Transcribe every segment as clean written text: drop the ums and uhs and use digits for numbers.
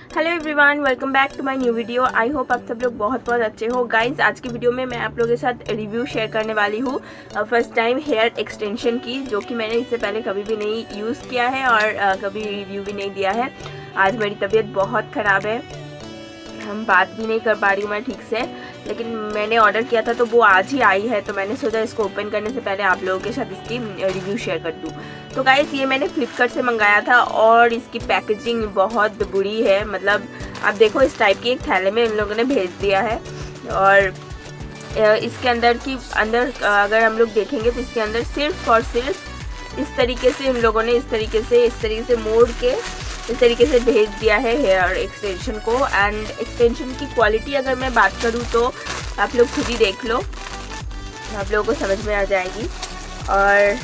Hello everyone, welcome back to my new video. I hope आप सब लोग बहुत अच्छे हो। गाइज, आज की वीडियो में मैं आप लोगों के साथ रिव्यू शेयर करने वाली हूँ फर्स्ट टाइम हेयर एक्सटेंशन की, जो कि मैंने इससे पहले कभी भी नहीं यूज़ किया है और कभी रिव्यू भी नहीं दिया है। आज मेरी तबीयत बहुत ख़राब है, हम बात भी नहीं कर पा रही हूँ मैं ठीक से, लेकिन मैंने ऑर्डर किया था तो वो आज ही आई है, तो मैंने सोचा इसको ओपन करने से पहले आप लोगों के साथ इसकी रिव्यू शेयर कर दूँ। तो गाइस, ये मैंने फ्लिपकार्ट से मंगाया था और इसकी पैकेजिंग बहुत बुरी है। मतलब आप देखो, इस टाइप की एक थैले में इन लोगों ने भेज दिया है और इसके अंदर अगर हम लोग देखेंगे तो इसके अंदर सिर्फ और सिर्फ इस तरीके से इन लोगों ने इस तरीके से मोड़ के इस तरीके से भेज दिया है हेयर एक्सटेंशन को। एंड एक्सटेंशन की क्वालिटी अगर मैं बात करूँ तो आप लोग खुद ही देख लो, आप लोगों को समझ में आ जाएगी। और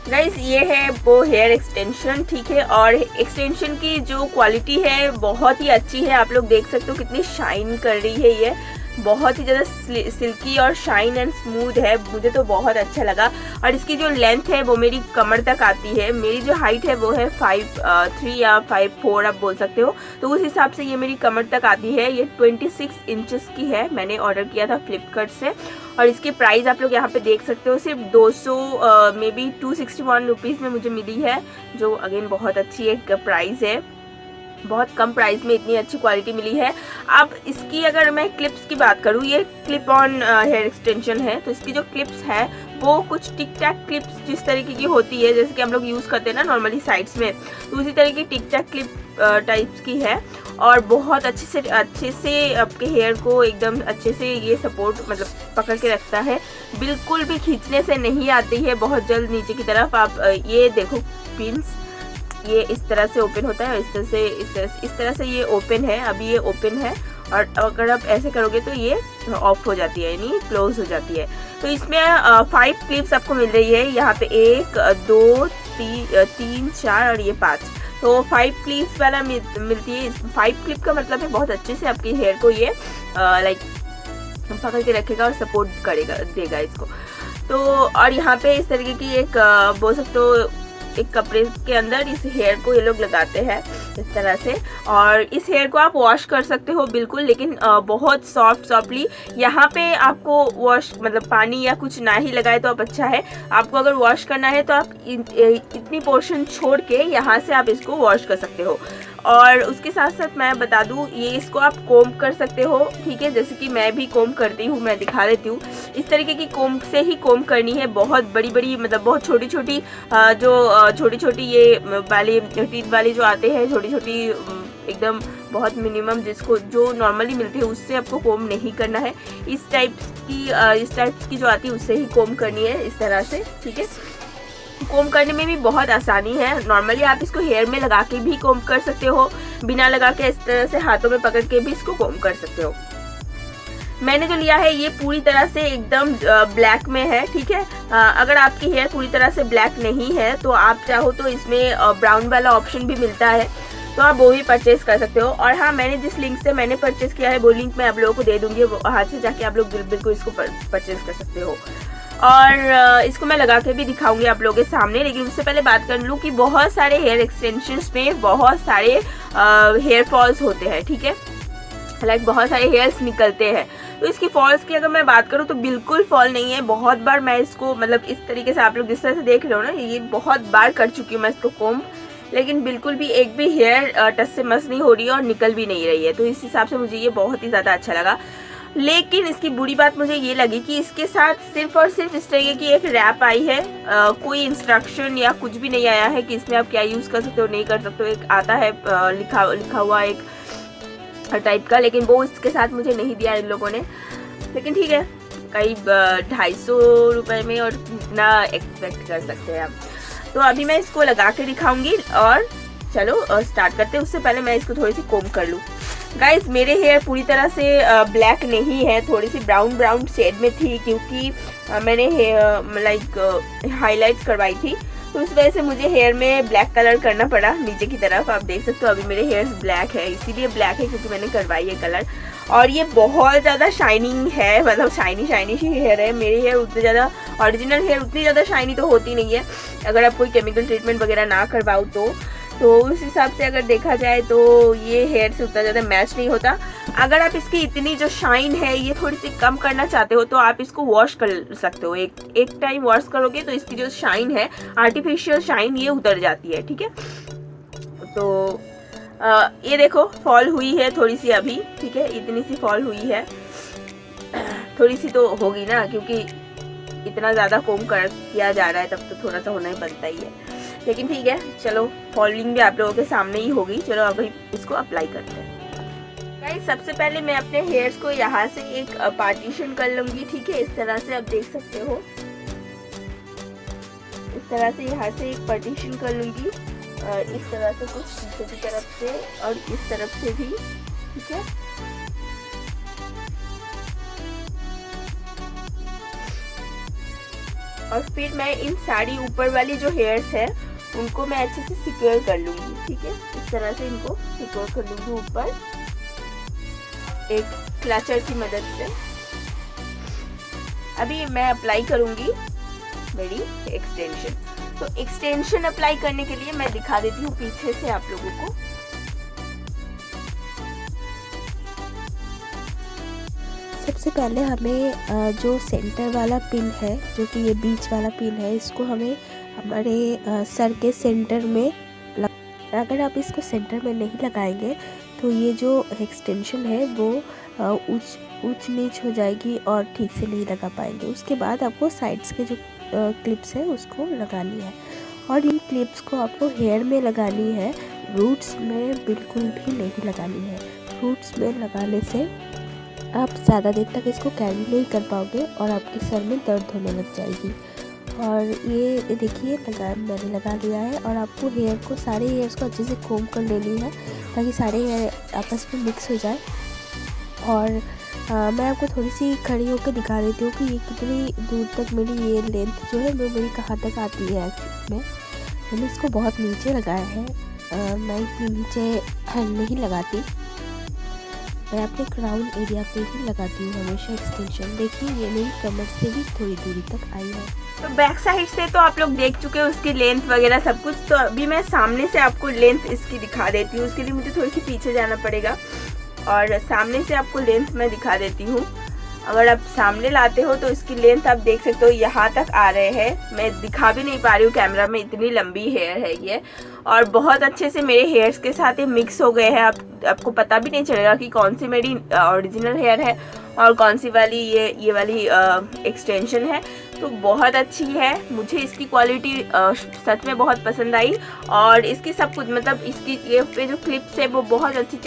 गाइस, ये है वो हेयर एक्सटेंशन, ठीक है। और एक्सटेंशन की जो क्वालिटी है बहुत ही अच्छी है। आप लोग देख सकते हो कितनी शाइन कर रही है, ये बहुत ही ज़्यादा सिल्की और शाइन एंड स्मूथ है। मुझे तो बहुत अच्छा लगा। और इसकी जो लेंथ है वो मेरी कमर तक आती है। मेरी जो हाइट है वो है 5'3" या 5'4" आप बोल सकते हो, तो उस हिसाब से ये मेरी कमर तक आती है। ये 26 इंचेस की है। मैंने ऑर्डर किया था फ्लिपकार्ट से और इसकी प्राइस आप लोग यहाँ पे देख सकते हो, सिर्फ 200 मे बी 261 रुपीज़ में मुझे मिली है, जो अगेन बहुत अच्छी एक प्राइस है। बहुत कम प्राइस में इतनी अच्छी क्वालिटी मिली है। अब इसकी अगर मैं क्लिप्स की बात करूँ, ये क्लिप ऑन हेयर एक्सटेंशन है, तो इसकी जो क्लिप्स है वो कुछ टिक टैक क्लिप्स जिस तरीके की होती है, जैसे कि हम लोग यूज़ करते हैं ना नॉर्मली साइड्स में, तो उसी तरह की टिक टैक क्लिप टाइप्स की है। और बहुत अच्छे से आपके हेयर को एकदम अच्छे से ये सपोर्ट मतलब पकड़ के रखता है, बिल्कुल भी खींचने से नहीं आती है बहुत जल्द नीचे की तरफ। आप ये देखो पिन्स, ये इस तरह से ओपन होता है, इस तरह से ये ओपन है। अभी ये ओपन है और अगर आप ऐसे करोगे तो ये ऑफ हो जाती है, यानी क्लोज हो जाती है। तो इसमें 5 क्लिप्स आपको मिल रही है यहाँ पे, 1 2 3 4 और ये 5, तो 5 क्लिप्स वाला मिलती है। 5 क्लिप का मतलब है बहुत अच्छे से आपके हेयर को ये लाइक पकड़ के रखेगा और सपोर्ट देगा इसको। तो और यहाँ पे इस तरीके की एक बोल सकते हो एक कपड़े के अंदर इस हेयर को ये लोग लगाते हैं इस तरह से। और इस हेयर को आप वॉश कर सकते हो बिल्कुल, लेकिन बहुत सॉफ्टली। यहाँ पे आपको वॉश मतलब पानी या कुछ ना ही लगाए तो आप अच्छा है। आपको अगर वॉश करना है तो आप इतनी पोर्शन छोड़ के यहाँ से आप इसको वॉश कर सकते हो। और उसके साथ साथ मैं बता दूँ, ये इसको आप कोम्ब कर सकते हो, ठीक है, जैसे कि मैं भी कोम्ब करती हूँ, मैं दिखा देती हूँ। इस तरीके की कोम्ब से ही कोम्ब करनी है। बहुत बड़ी मतलब बहुत छोटी ये वाली टीथ वाली जो आते हैं, छोटी एकदम बहुत मिनिमम जिसको जो नॉर्मली मिलती है, उससे आपको कोम्ब नहीं करना है। इस टाइप्स की जो आती है उससे ही कोम्ब करनी है, इस तरह से, ठीक है। कोम्ब करने में भी बहुत आसानी है। नॉर्मली आप इसको हेयर में लगा के भी कोम्ब कर सकते हो, बिना लगा के इस तरह से हाथों में पकड़ के भी इसको कोम्ब कर सकते हो। मैंने जो लिया है ये पूरी तरह से एकदम ब्लैक में है, ठीक है। अगर आपकी हेयर पूरी तरह से ब्लैक नहीं है तो आप चाहो तो इसमें ब्राउन वाला ऑप्शन भी मिलता है, तो आप वो भी परचेज कर सकते हो। और हाँ, मैंने जिस लिंक से मैंने परचेज किया है वो लिंक मैं आप लोगों को दे दूंगी, वहाँ से जाके आप लोग बिल्कुल इसको परचेज कर सकते हो। और इसको मैं लगा के भी दिखाऊंगी आप लोगों के सामने, लेकिन उससे पहले बात कर लूँ कि बहुत सारे हेयर एक्सटेंशंस में बहुत सारे हेयर फॉल्स होते हैं, ठीक है, लाइक बहुत सारे हेयर्स निकलते हैं। तो इसकी फॉल्स की अगर मैं बात करूँ तो बिल्कुल फॉल नहीं है। बहुत बार मैं इसको मतलब इस तरीके से आप लोग जिस तरह से देख रहे हो ना, ये बहुत बार कर चुकी हूँ मैं इसको कोम्ब, लेकिन बिल्कुल भी एक भी हेयर टच से मस नहीं हो रही है और निकल भी नहीं रही है। तो इस हिसाब से मुझे ये बहुत ही ज़्यादा अच्छा लगा। लेकिन इसकी बुरी बात मुझे ये लगी कि इसके साथ सिर्फ और सिर्फ इस तरीके की एक रैप आई है, कोई इंस्ट्रक्शन या कुछ भी नहीं आया है कि इसमें आप क्या यूज़ कर सकते हो नहीं कर सकते हो। एक आता है लिखा हुआ एक टाइप का, लेकिन वो इसके साथ मुझे नहीं दिया इन लोगों ने। लेकिन ठीक है, करीब 250 रुपये में और कितना एक्सपेक्ट कर सकते हैं आप। तो अभी मैं इसको लगा के दिखाऊंगी और चलो स्टार्ट करते हैं। उससे पहले मैं इसको थोड़ी सी कोम्ब कर लूँ। गाइस, मेरे हेयर पूरी तरह से ब्लैक नहीं है, थोड़ी सी ब्राउन शेड में थी, क्योंकि मैंने हाईलाइट्स करवाई थी, तो इस वजह से मुझे हेयर में ब्लैक कलर करना पड़ा नीचे की तरफ। आप देख सकते हो अभी मेरे हेयर्स ब्लैक है, इसीलिए ब्लैक है क्योंकि मैंने करवाई है कलर। और ये बहुत ज़्यादा शाइनिंग है, मतलब शाइनी सी हेयर है। मेरी हेयर उतनी ज़्यादा ओरिजिनल हेयर उतनी ज़्यादा शाइनी तो होती नहीं है अगर आप कोई केमिकल ट्रीटमेंट वगैरह ना करवाओ तो। तो उस हिसाब से अगर देखा जाए तो ये हेयर से उतना ज़्यादा मैच नहीं होता। अगर आप इसकी इतनी जो शाइन है ये थोड़ी सी कम करना चाहते हो तो आप इसको वॉश कर सकते हो। एक टाइम वॉश करोगे तो इसकी जो शाइन है, आर्टिफिशियल शाइन, ये उतर जाती है, ठीक है। तो ये देखो फॉल हुई है थोड़ी सी अभी, ठीक है, इतनी सी फॉल हुई है, थोड़ी सी तो होगी ना, क्योंकि इतना ज़्यादा कोम किया जा रहा है तब तो थोड़ा सा होना ही बनता ही है, लेकिन ठीक है चलो, फॉलिंग भी आप लोगों के सामने ही होगी। चलो अभी इसको अप्लाई करते हैं। गाइस सबसे पहले मैं अपने हेयर्स को यहाँ से एक पार्टीशन कर लूँगी, ठीक है, इस तरह से आप देख सकते हो, इस तरह से यहाँ से एक पार्टीशन कर लूँगी, इस तरह से कुछ पीछे की तरफ से और इस तरफ से भी, ठीक है। और फिर मैं इन सारी ऊपर वाली जो हेयर्स है उनको मैं अच्छे से सिक्योर कर लूँगी, ठीक है, इस तरह से इनको सिक्योर कर लूँगी ऊपर एक क्लचर की मदद से। अभी मैं अप्लाई करूँगी मेरी एक्सटेंशन। तो एक्सटेंशन अप्लाई करने के लिए मैं दिखा देती हूँ पीछे से आप लोगों को। सबसे पहले हमें जो सेंटर वाला पिन है, जो कि ये बीच वाला पिन है, इसको हमें हमारे सर के सेंटर में अगर आप इसको सेंटर में नहीं लगाएंगे तो ये जो एक्सटेंशन है वो ऊंच नीच हो जाएगी और ठीक से नहीं लगा पाएंगे। उसके बाद आपको साइड्स के जो क्लिप्स है उसको लगानी है, और इन क्लिप्स को आपको हेयर में लगानी है, रूट्स में बिल्कुल भी नहीं लगानी है। रूट्स में लगाने से आप ज़्यादा देर तक इसको कैरी नहीं कर पाओगे और आपके सर में दर्द होने लग जाएगी। और ये देखिए मैंने लगा लिया है, और आपको हेयर को, सारे हेयर्स को अच्छे से कोम कर लेनी है ताकि सारे हेयर आपस में मिक्स हो जाए। और मैं आपको थोड़ी सी खड़ी होकर दिखा देती हूँ कि ये कितनी दूर तक मेरी ये लेंथ जो है वो मेरी कहाँ तक आती है। मैंने इसको बहुत नीचे लगाया है, मैं इतनी नीचे नहीं लगाती, मैं अपने क्राउन एरिया पे ही लगाती हूँ हमेशा एक्सटेंशन। देखिए ये मेरी कमर से भी थोड़ी दूरी तक आई है। तो बैक साइड से तो आप लोग देख चुके हो उसकी लेंथ वगैरह सब कुछ। तो अभी मैं सामने से आपको लेंथ इसकी दिखा देती हूँ। उसके लिए मुझे थोड़ी सी पीछे जाना पड़ेगा और सामने से आपको लेंथ मैं दिखा देती हूँ। अगर आप सामने लाते हो तो इसकी लेंथ आप देख सकते हो यहाँ तक आ रहे हैं। मैं दिखा भी नहीं पा रही हूँ कैमरा में, इतनी लंबी हेयर है ये, और बहुत अच्छे से मेरे हेयर्स के साथ ये मिक्स हो गए हैं। आपको पता भी नहीं चलेगा कि कौन सी मेरी ओरिजिनल हेयर है और कौन सी वाली ये वाली एक्सटेंशन है। तो बहुत अच्छी है, मुझे इसकी क्वालिटी सच में बहुत पसंद आई। और इसकी सब कुछ, मतलब इसकी ये पे जो क्लिप्स है वो बहुत अच्छी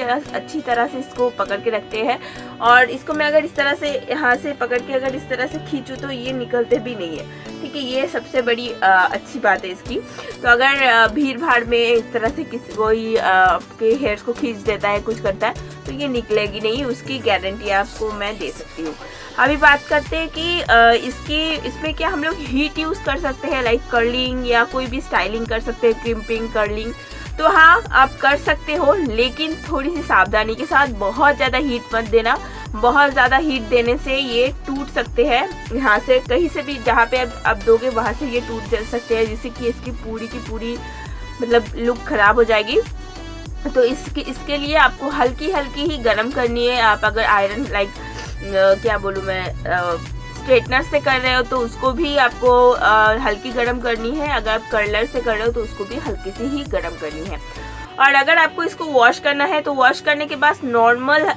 तरह से इसको पकड़ के रखते हैं। और इसको मैं अगर इस तरह से यहाँ से पकड़ के अगर इस तरह से खींचूँ तो ये निकलते भी नहीं है, ठीक है। ये सबसे बड़ी अच्छी बात है इसकी। तो अगर भीड़ भाड़ में इस तरह से कोई आपके हेयर्स को खींच देता है, कुछ करता है, तो ये निकलेगी नहीं, उसकी गारंटी आपको मैं दे सकती हूँ। अभी बात करते हैं कि इसमें क्या हम लोग हीट यूज़ कर सकते हैं, लाइक कर्लिंग या कोई भी स्टाइलिंग कर सकते हैं, क्रिम्पिंग, कर्लिंग। तो हाँ आप कर सकते हो, लेकिन थोड़ी सी सावधानी के साथ। बहुत ज़्यादा हीट मत देना, बहुत ज़्यादा हीट देने से ये टूट सकते हैं। यहाँ से कहीं से भी जहाँ पे आप दोगे वहाँ से ये टूट सकते हैं, जिससे कि इसकी पूरी की पूरी मतलब लुक ख़राब हो जाएगी। तो इसके लिए आपको हल्की ही गर्म करनी है। आप अगर आयरन क्या बोलूँ मैं, स्ट्रेटनर से कर रहे हो तो उसको भी आपको हल्की गर्म करनी है। अगर आप कर्लर से कर रहे हो तो उसको भी हल्की सी ही गर्म करनी है। और अगर आपको इसको वॉश करना है तो वॉश करने के बाद नॉर्मल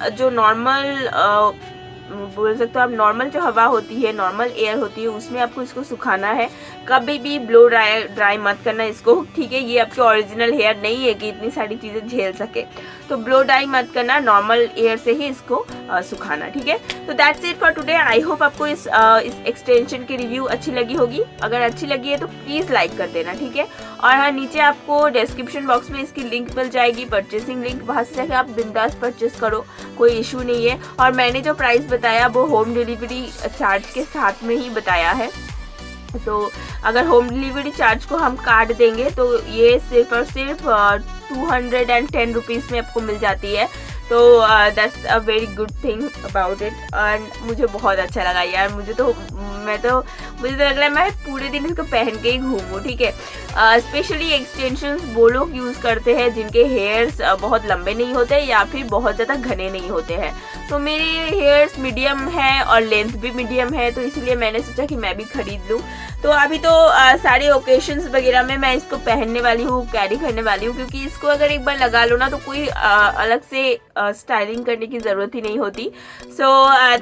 बोल सकते हो आप, नॉर्मल जो हवा होती है, नॉर्मल एयर होती है, उसमें आपको इसको सुखाना है। कभी भी ब्लो ड्राई मत करना इसको, ठीक है। ये आपकी ओरिजिनल हेयर नहीं है कि इतनी सारी चीज़ें झेल सके, तो ब्लो ड्राई मत करना, नॉर्मल एयर से ही इसको सुखाना, ठीक है। तो that's it for today. I hope आपको इस एक्सटेंशन की रिव्यू अच्छी लगी होगी। अगर अच्छी लगी है तो प्लीज़ लाइक कर देना, ठीक है। और हाँ, नीचे आपको डिस्क्रिप्शन बॉक्स में इसकी लिंक मिल जाएगी, परचेसिंग लिंक, वहाँ से जाकर आप बिंदास परचेस करो, कोई इशू नहीं है। और मैंने जो प्राइस बताया वो होम डिलीवरी चार्ज के साथ में ही बताया है। तो अगर होम डिलीवरी चार्ज को हम काट देंगे तो ये सिर्फ और सिर्फ 210 रुपीज़ में आपको मिल जाती है, तो that's a very good thing about it. And मुझे बहुत अच्छा लगा यार, मुझे तो लग रहा है मैं पूरे दिन इसको पहन के ही घूमूं, ठीक है। स्पेशली एक्सटेंशंस वो लोग यूज़ करते हैं जिनके हेयर्स बहुत लंबे नहीं होते या फिर बहुत ज़्यादा घने नहीं होते हैं। तो मेरे हेयर्स मीडियम है और लेंथ भी मीडियम है, तो इसलिए मैंने सोचा कि मैं भी खरीद लूँ। तो अभी तो सारे ओकेशंस वगैरह में मैं इसको पहनने वाली हूँ, कैरी करने वाली हूँ, क्योंकि इसको अगर एक बार लगा लो ना तो कोई अलग से स्टाइलिंग करने की ज़रूरत ही नहीं होती। So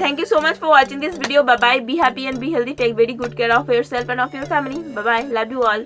thank you so much for watching this video. Bye bye, be happy and be healthy, take very good care of yourself and of your family. Bye bye, love you all.